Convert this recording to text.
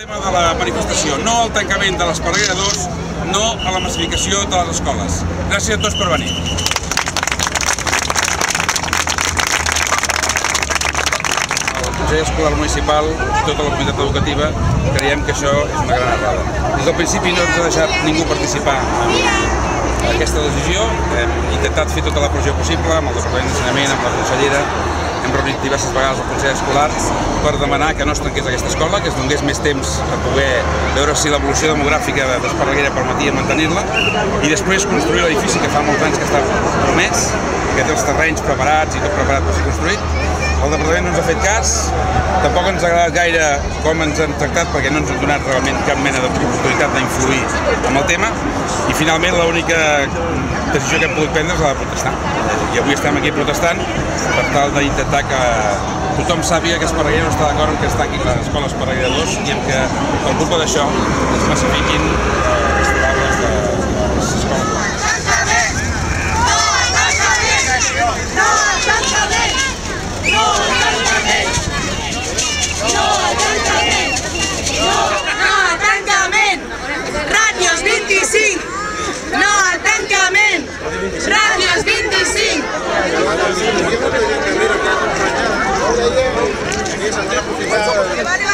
El tema de la manifestació, no al tancament de l'Esparreguera 2, no a la massificació de les escoles. Gràcies a tots per venir. El Consell Escolar Municipal i tota la comunitat educativa creiem que això és una gran errada. Des del principi no ens ha deixat ningú participar en aquesta decisió. Hem intentat fer tota la pressió possible amb el Departament d'Ensenyament, amb la consellera. Hem reunit diverses vegades el Consell Escolar per demanar que no es trenqués aquesta escola, que es donés més temps a poder veure si l'evolució demogràfica d'Esparreguera permetia mantenir-la i després construir l'edifici que fa molts anys que està promès, que té els terrenys preparats i tot preparat per ser construït. El departament no ens ha fet cas, tampoc ens ha agradat gaire com ens han tractat perquè no ens han donat realment cap mena d'oportunitat d'influir en el tema i finalment l'única decisió que hem pogut prendre és la de protestar. I avui estem aquí protestant per tal d'intentar que tothom sàpiga que Esparreguera no està d'acord amb que es tanquin les escoles Esparreguera 2 i amb que per culpa d'això es massifiquin les taules de les escoles. Ràdios 25! No al tancament! Ràdios 25! Gracias.